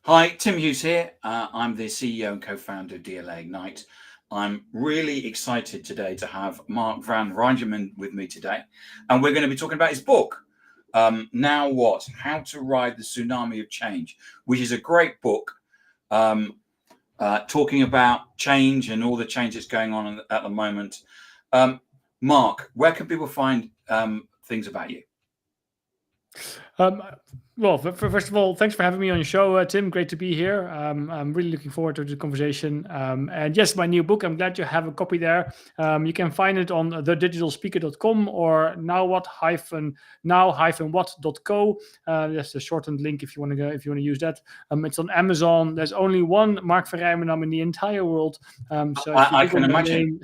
Hi, Tim Hughes here. I'm the CEO and co-founder of DLA Ignite. I'm really excited today to have Mark Van Rijmenam with me today, and we're going to be talking about his book, Now What? How to Ride the Tsunami of Change, which is a great book talking about change and all the change that's going on at the moment. Mark, where can people find things about you? Well, first of all, thanks for having me on your show, Tim. Great to be here. I'm really looking forward to the conversation. And yes, my new book, I'm glad you have a copy there. You can find it on thedigitalspeaker.com or now-what.co. That's the shortened link if you want to go, if you want to use that. It's on Amazon. There's only one Mark Van Rijmenam in the entire world. So if you I Google can my imagine. name,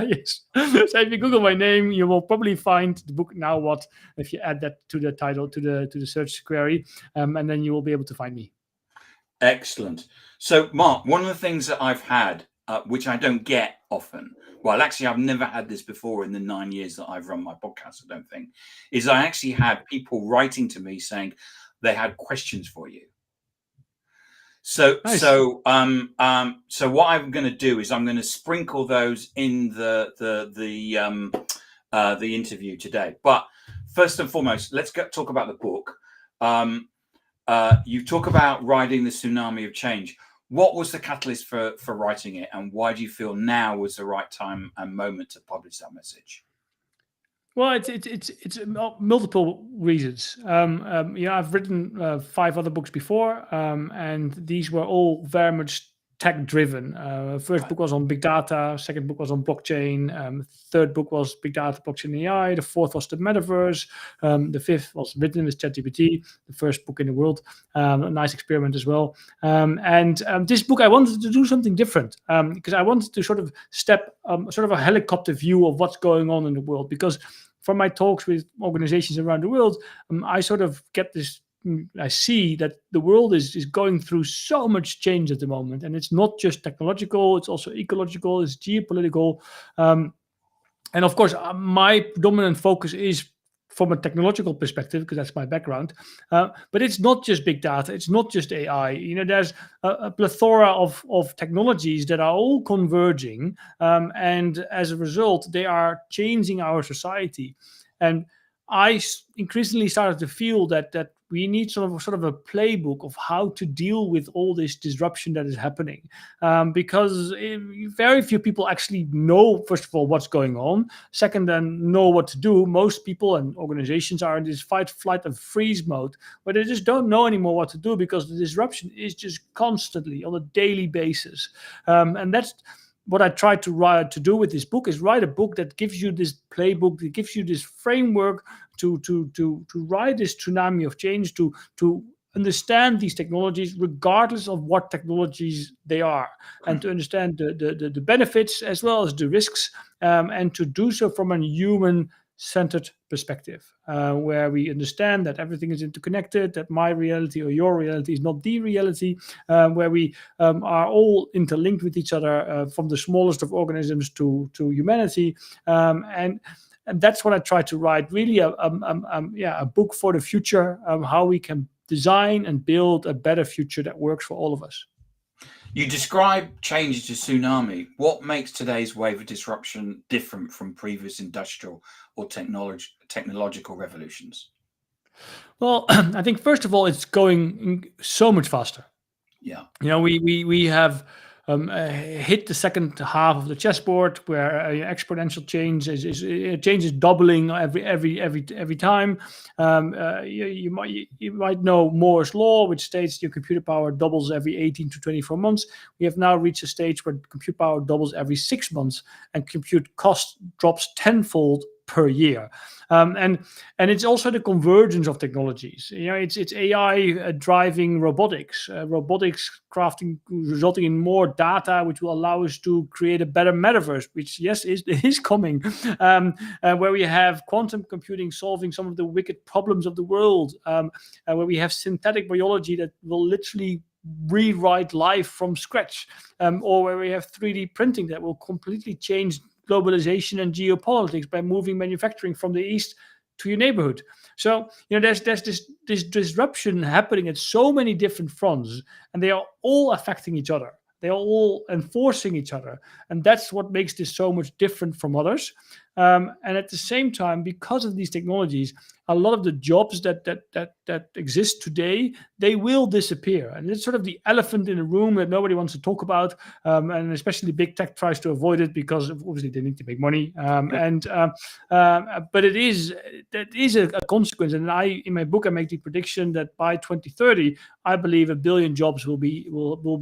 yes. So if you Google my name, you will probably find the book Now What if you add that to the title to the search query, and then you will be able to find me. Excellent. So, Mark, one of the things that I've had, which I don't get often, well, actually, I've never had this before in the 9 years that I've run my podcast, I don't think, is I actually had people writing to me saying they had questions for you. So, Nice. so what I'm going to do is I'm going to sprinkle those in the interview today. But first and foremost, let's talk about the book. You talk about riding the tsunami of change. What was the catalyst for writing it, and why do you feel now was the right time and moment to publish that message? Well, it's multiple reasons. I've written 5 other books before, and these were all very much tech driven. First book was on big data. Second book was on blockchain. Third book was big data, blockchain, AI. The fourth was the Metaverse. The fifth was written with ChatGPT, the first book in the world. A nice experiment as well. And this book, I wanted to do something different because I wanted to sort of step sort of a helicopter view of what's going on in the world. Because from my talks with organizations around the world, I sort of get this. I see that the world is going through so much change at the moment, and it's not just technological; it's also ecological, it's geopolitical, and of course, my dominant focus is from a technological perspective because that's my background. But it's not just big data; it's not just AI. There's a plethora of technologies that are all converging, and as a result, they are changing our society. And I increasingly started to feel that we need sort of a playbook of how to deal with all this disruption that is happening, because very few people actually know, first of all, what's going on. Second, then know what to do. Most people and organizations are in this fight, flight, and freeze mode, where they just don't know anymore what to do because the disruption is just constantly on a daily basis, and that's what I tried to do with this book is write a book that gives you this playbook, that gives you this framework to ride this tsunami of change, to understand these technologies regardless of what technologies they are, and to understand the benefits as well as the risks, and to do so from a human centered perspective, where we understand that everything is interconnected, that my reality or your reality is not the reality, where we are all interlinked with each other, from the smallest of organisms to humanity, and that's what I try to write. Really, a book for the future, how we can design and build a better future that works for all of us. You describe change as a tsunami. What makes today's wave of disruption different from previous industrial or technological revolutions? Well, I think first of all, it's going so much faster. Yeah. We have hit the second half of the chessboard where exponential change is doubling every time. You might know Moore's law, which states your computer power doubles every 18 to 24 months. We have now reached a stage where compute power doubles every 6 months, and compute cost drops tenfold per year. And it's also the convergence of technologies. It's AI driving robotics, crafting, resulting in more data, which will allow us to create a better metaverse, which is coming, where we have quantum computing solving some of the wicked problems of the world, where we have synthetic biology that will literally rewrite life from scratch, or where we have 3D printing that will completely change globalization and geopolitics by moving manufacturing from the east to your neighborhood. So there's this disruption happening at so many different fronts, and they are all affecting each other. They are all enforcing each other, and that's what makes this so much different from others. And at the same time, because of these technologies, a lot of the jobs that exist today, they will disappear, and it's sort of the elephant in the room that nobody wants to talk about, and especially big tech tries to avoid it because obviously they need to make money. But that is a consequence, and in my book I make the prediction that by 2030, I believe 1 billion jobs will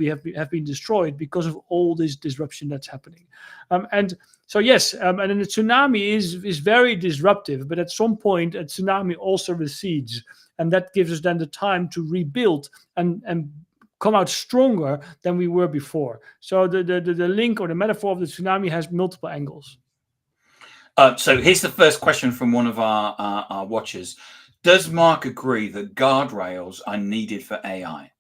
have been destroyed because of all this disruption that's happening. And so yes, and then the tsunami is very disruptive, but at some point a tsunami also recedes, and that gives us then the time to rebuild and come out stronger than we were before. So the link or the metaphor of the tsunami has multiple angles. So here's the first question from one of our watchers. Does Mark agree that guardrails are needed for AI?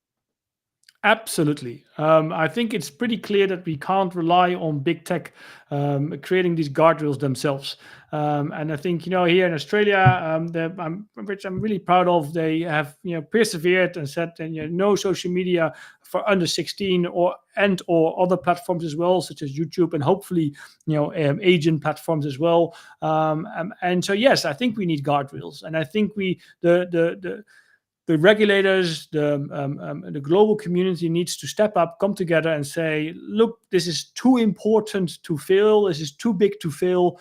Absolutely. I think it's pretty clear that we can't rely on big tech creating these guardrails themselves. And I think here in Australia, which I'm really proud of, they have persevered and said no social media for under 16 or other platforms as well, such as YouTube and hopefully agent platforms as well. And so yes, I think we need guardrails, and I think the regulators, the global community needs to step up, come together and say, look, this is too important to fail. This is too big to fail.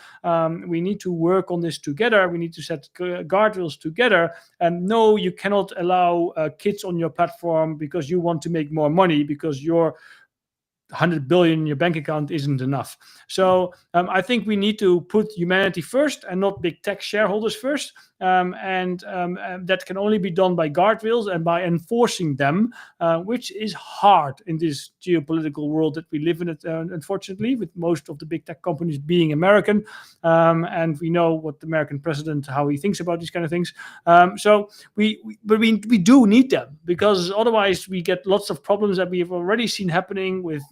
We need to work on this together. We need to set guardrails together. And no, you cannot allow kids on your platform because you want to make more money, because your 100 billion in your bank account isn't enough. So I think we need to put humanity first and not big tech shareholders first. And that can only be done by guardrails and by enforcing them, which is hard in this geopolitical world that we live in, unfortunately, with most of the big tech companies being American. And we know what the American president, how he thinks about these kind of things. So we do need them, because otherwise we get lots of problems that we have already seen happening with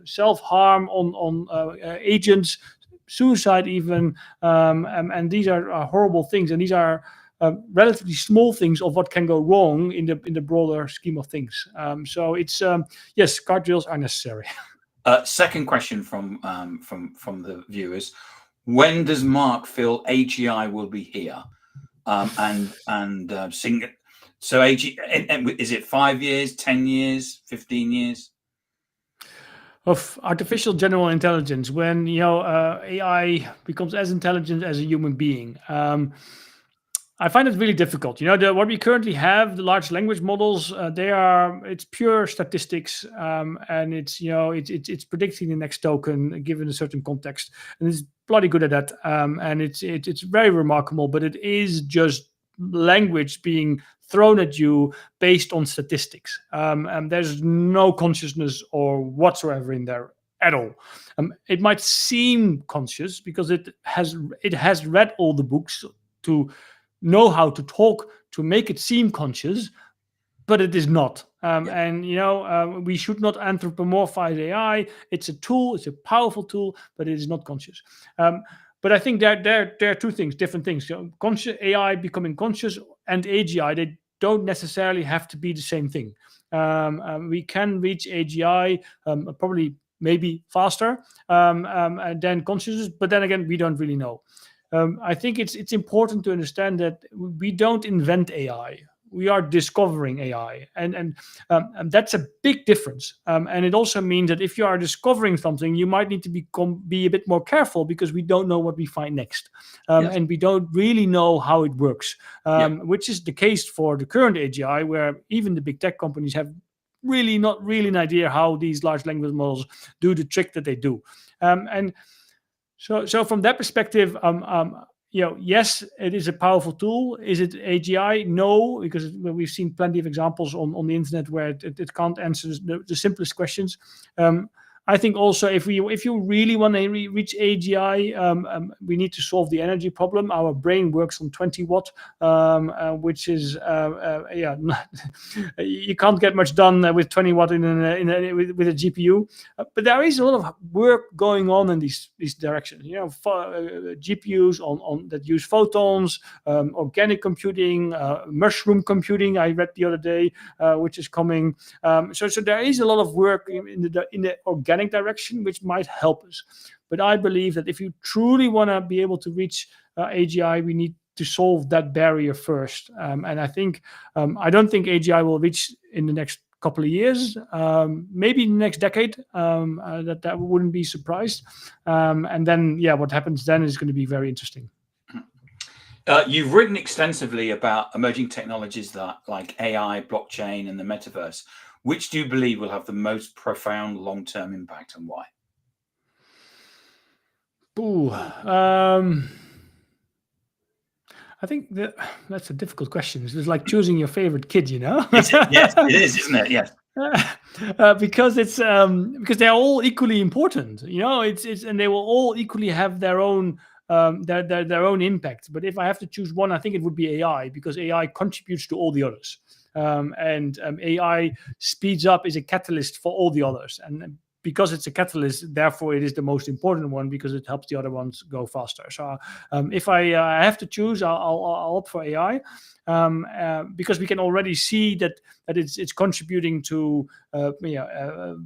self-harm on agents, suicide even, and these are horrible things, and these are relatively small things of what can go wrong in the broader scheme of things. So it's yes, guardrails are necessary. Second question from the viewers: when does Mark feel AGI will be here? So AGI, is it 5 years, 10 years, 15 years? Of artificial general intelligence, when AI becomes as intelligent as a human being. I find it really difficult. What we currently have, the large language models, it's pure statistics, and it's predicting the next token given a certain context, and it's bloody good at that. And it's very remarkable, but it is just language being thrown at you based on statistics. And there's no consciousness or whatsoever in there at all. It might seem conscious because it has read all the books to know how to talk to make it seem conscious, but it is not. And we should not anthropomorphize AI. It's a tool, it's a powerful tool, but it is not conscious. But I think there are two things, different things. Conscious AI becoming conscious and AGI, they don't necessarily have to be the same thing. We can reach AGI probably maybe faster than consciousness, but then again, we don't really know. I think it's important to understand that we don't invent AI. We are discovering AI, and that's a big difference. And it also means that if you are discovering something, you might need to be a bit more careful, because we don't know what we find next, yes. And we don't really know how it works, which is the case for the current AGI, where even the big tech companies have really not really an idea how these large language models do the trick that they do. And so from that perspective, yes, it is a powerful tool. Is it AGI? No, because we've seen plenty of examples on the internet where it can't answer the simplest questions. I think also if you really want to reach AGI, we need to solve the energy problem. Our brain works on 20 watt, which is you can't get much done with 20 watt with a GPU. But there is a lot of work going on in these directions. GPUs on that use photons, organic computing, mushroom computing. I read the other day, which is coming. So there is a lot of work in the organic direction, which might help us. But I believe that if you truly want to be able to reach AGI, we need to solve that barrier first. And I think I don't think AGI will reach in the next couple of years, maybe next decade. That wouldn't be surprised. And then, what happens then is going to be very interesting. You've written extensively about emerging technologies like AI, blockchain, and the metaverse. Which do you believe will have the most profound long-term impact, and why? I think that's a difficult question. It's like choosing your favorite kid, Yes, it is, isn't it? Yes. Because it's because they're all equally important. It's and they will all equally have their own their own impact. But if I have to choose one, I think it would be AI, because AI contributes to all the others. And AI speeds up, is a catalyst for all the others. And because it's a catalyst, therefore it is the most important one, because it helps the other ones go faster. So if I have to choose, I'll opt for AI, because we can already see that it's contributing to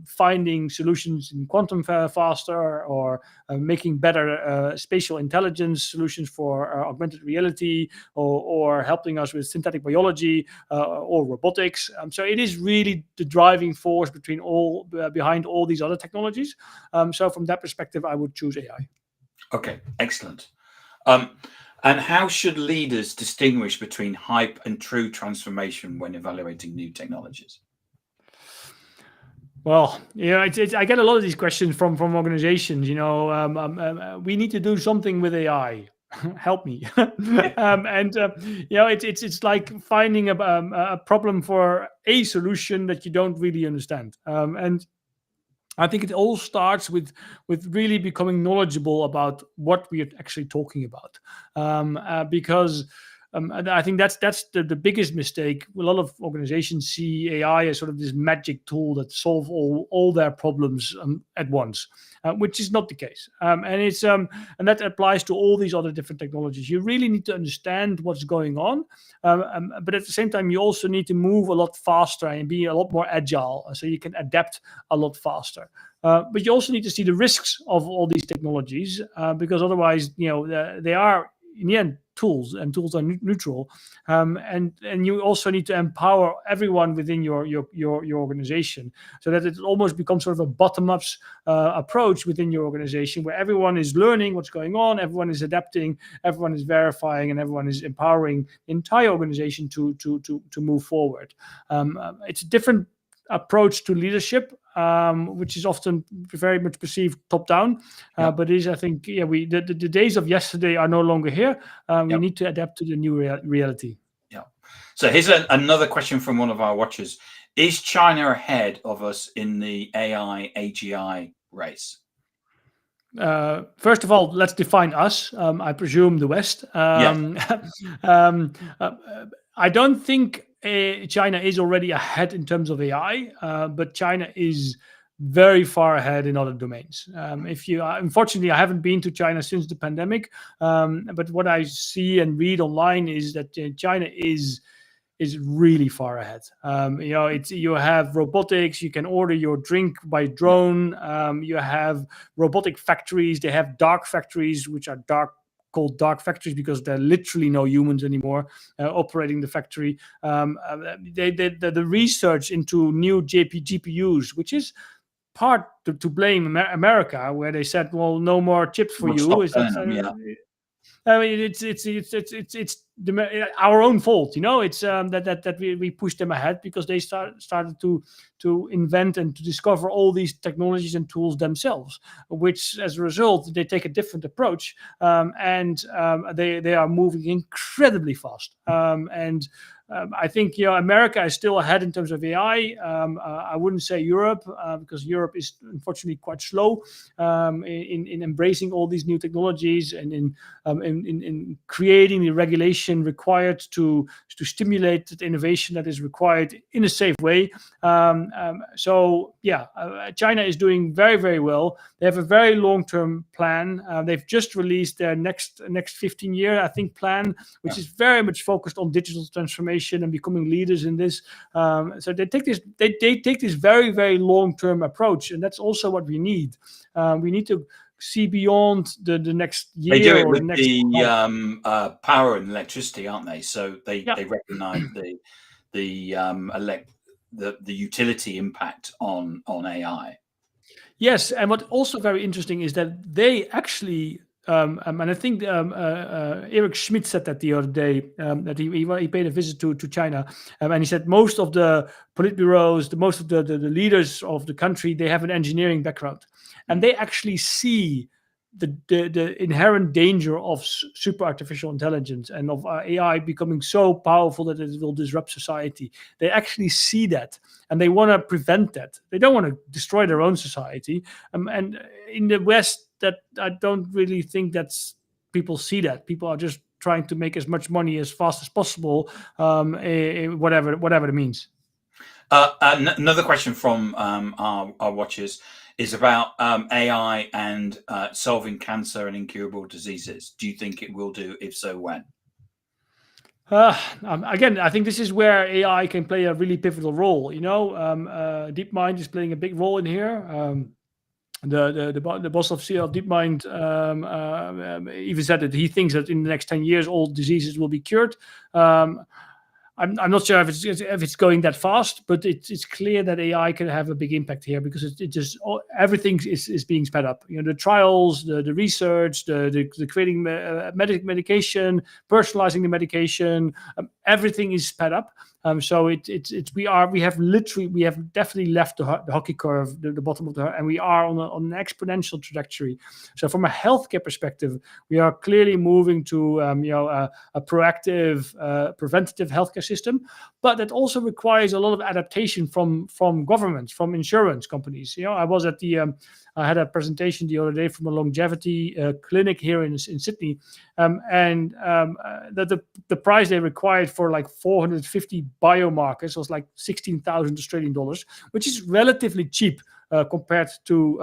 finding solutions in quantum faster, or making better spatial intelligence solutions for augmented reality, or helping us with synthetic biology or robotics. So it is really the driving force behind all these other technologies. So from that perspective, I would choose AI. Okay, excellent. And how should leaders distinguish between hype and true transformation when evaluating new technologies? Well, I get a lot of these questions from organizations. We need to do something with AI. Help me. It's like finding a problem for a solution that you don't really understand. And I think it all starts with really becoming knowledgeable about what we are actually talking about, because I think that's the biggest mistake. A lot of organizations see AI as sort of this magic tool that solves all their problems at once, which is not the case. And that applies to all these other different technologies. You really need to understand what's going on, but at the same time, you also need to move a lot faster and be a lot more agile, so you can adapt a lot faster. But you also need to see the risks of all these technologies, because otherwise, they are in the end tools, and tools are neutral. And you also need to empower everyone within your organization, so that it almost becomes sort of a bottom-up approach within your organization, where everyone is learning what's going on, everyone is adapting, everyone is verifying, and everyone is empowering the entire organization to move forward. It's a different approach to leadership, which is often very much perceived top down. But it is, I think, the days of yesterday are no longer here. We need to adapt to the new reality. Yeah. So here's another question from one of our watchers. Is China ahead of us in the AI AGI race? First of all, let's define us. I presume the West. I don't think China is already ahead in terms of AI, but China is very far ahead in other domains. Unfortunately, I haven't been to China since the pandemic, but what I see and read online is that China is really far ahead. You have robotics. You can order your drink by drone. You have robotic factories. They have dark factories, which are called dark factories because there are literally no humans anymore operating the factory. The research into new GPUs, which is part to blame America, where they said, "Well, no more chips for you." I mean, it's our own fault, It's that we pushed them ahead because they started to invent and to discover all these technologies and tools themselves. Which, as a result, they take a different approach, and they are moving incredibly fast. And I think America is still ahead in terms of AI. I wouldn't say Europe because Europe is unfortunately quite slow in embracing all these new technologies and in creating the regulation required to stimulate the innovation that is required in a safe way. China is doing very, very well. They have a very long-term plan. They've just released their next 15-year, I think, plan, which is very much focused on digital transformation and becoming leaders in this. So they take this very, very long-term approach, and that's also what we need. We need to see beyond the next year. They do it or with the next power and electricity, aren't they? So they recognise the utility impact on AI. Yes, and what also very interesting is that they actually, and I think Eric Schmidt said that the other day, that he paid a visit to China, and he said most of the politburos, most of the leaders of the country, they have an engineering background, and they actually see the inherent danger of super artificial intelligence and of AI becoming so powerful that it will disrupt society. They actually see that, and they want to prevent that. They don't want to destroy their own society. And in the West, that I don't really think that's people see that. People are just trying to make as much money as fast as possible, whatever it means. Another question from our watchers is about AI and solving cancer and incurable diseases. Do you think it will do? If so, when? Again, I think this is where AI can play a really pivotal role. DeepMind is playing a big role in here. The boss of DeepMind even said that he thinks that in the next 10 years all diseases will be cured. I'm not sure if it's going that fast, but it's clear that AI can have a big impact here because it just everything is being sped up. The trials, the research, the creating medication, personalizing the medication, everything is sped up. So we have definitely left the hockey curve, the bottom of and we are on an exponential trajectory. So from a healthcare perspective, we are clearly moving to a proactive, preventative healthcare system, but that also requires a lot of adaptation from governments, from insurance companies. I had a presentation the other day from a longevity clinic here in Sydney, and the price they required for like 450 biomarkers was like 16,000 Australian dollars, which is relatively cheap compared to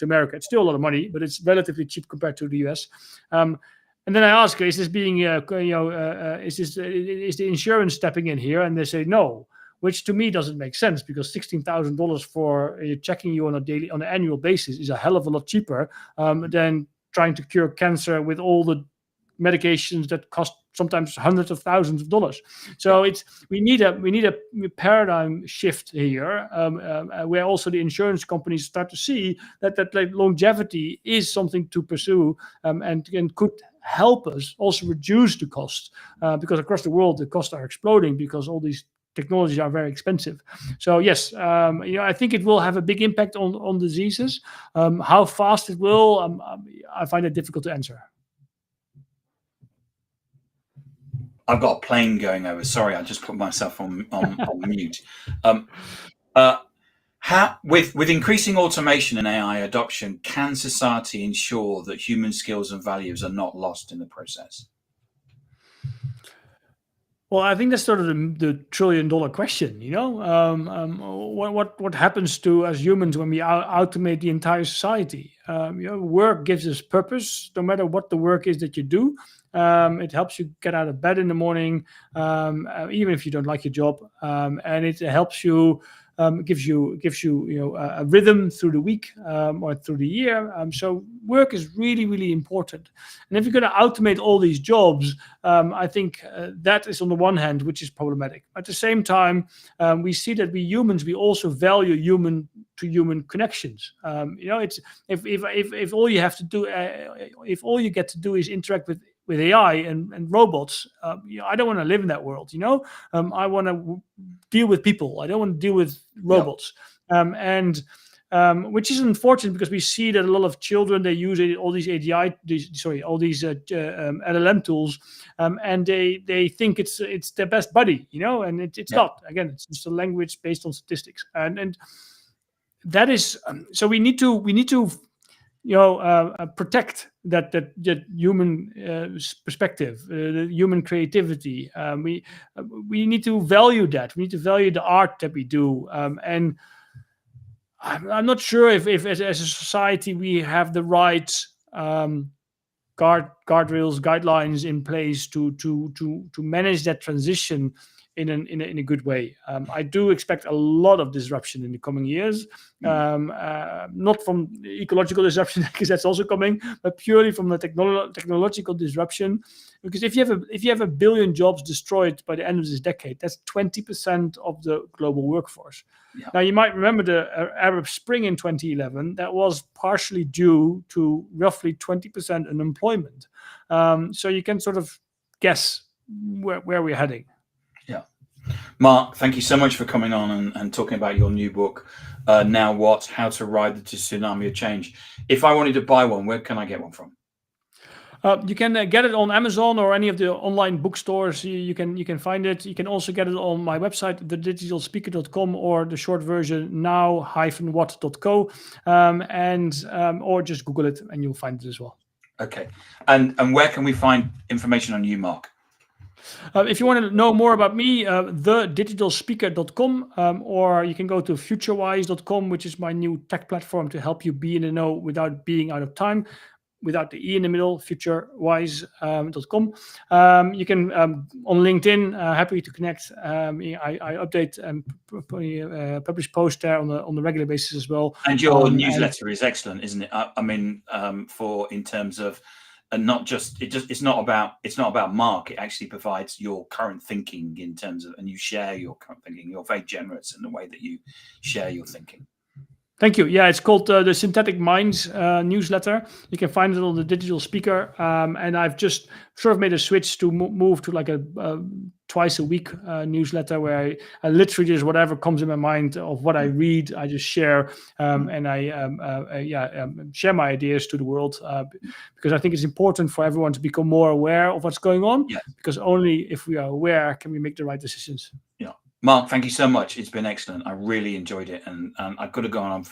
America. It's still a lot of money, but it's relatively cheap compared to the US. And then I ask, is this being, is the insurance stepping in here? And they say no, which to me doesn't make sense because $16,000 for checking you on an annual basis is a hell of a lot cheaper than trying to cure cancer with all the medications that cost sometimes hundreds of thousands of dollars. So we need a paradigm shift here, where also the insurance companies start to see that like longevity is something to pursue, and could help us also reduce the costs, because across the world the costs are exploding because all these technologies are very expensive. So yes, I think it will have a big impact on diseases. How fast it will, I find it difficult to answer. I've got a plane going over. Sorry, I just put myself on mute. With increasing automation and AI adoption, can society ensure that human skills and values are not lost in the process? Well, I think that's sort of the trillion-dollar question. What happens to us humans when we automate the entire society? Work gives us purpose, no matter what the work is that you do. It helps you get out of bed in the morning, even if you don't like your job, and it helps you, gives you a rhythm through the week or through the year. So work is really, really important. And if you're going to automate all these jobs, I think that is on the one hand, which is problematic. At the same time, we see that we humans, we also value human-to-human connections. It's if all you have to do, if all you get to do is interact with AI and robots, I don't want to live in that world. I want to deal with people. I don't want to deal with robots. And which is unfortunate because we see that a lot of children, they use all these LLM tools, and they think it's their best buddy, and it's not. Again, it's just a language based on statistics, and that is so we need to protect that human perspective, the human creativity. We need to value that. We need to value the art that we do, and I'm not sure if as a society we have the right guardrails, guidelines in place to manage that transition in a good way. I do expect a lot of disruption in the coming years, not from ecological disruption because that's also coming, but purely from the technological disruption. Because if you have a billion jobs destroyed by the end of this decade, that's 20% of the global workforce. Yeah. Now you might remember the Arab Spring in 2011. That was partially due to roughly 20% unemployment. So you can sort of guess where we're heading. Yeah. Mark, thank you so much for coming on and talking about your new book, Now What? How to Ride the Tsunami of Change. If I wanted to buy one, where can I get one from? You can get it on Amazon or any of the online bookstores. You can find it. You can also get it on my website, thedigitalspeaker.com, or the short version now-what.co, or just Google it and you'll find it as well. Okay. And where can we find information on you, Mark? If you want to know more about me, thedigitalspeaker.com, or you can go to futurwise.com, which is my new tech platform to help you be in the know without being out of time, without the E in the middle, futurwise.com. You can, on LinkedIn, happy to connect. I update and publish posts there on the regular basis as well. And your newsletter is excellent, isn't it? I mean, in terms of, and not just it's not about Mark. It actually provides your current thinking in terms of, and you share your current thinking. You're very generous in the way that you share your thinking. Thank you. Yeah, it's called the Synthetic Minds newsletter. You can find it on the Digital Speaker, and I've just sort of made a switch to move to like a twice a week newsletter where I literally just whatever comes in my mind of what I read, I just share, and I share my ideas to the world because I think it's important for everyone to become more aware of what's going on. Yeah. Because only if we are aware can we make the right decisions. Yeah. Mark, thank you so much. It's been excellent. I really enjoyed it, and I've got to go on.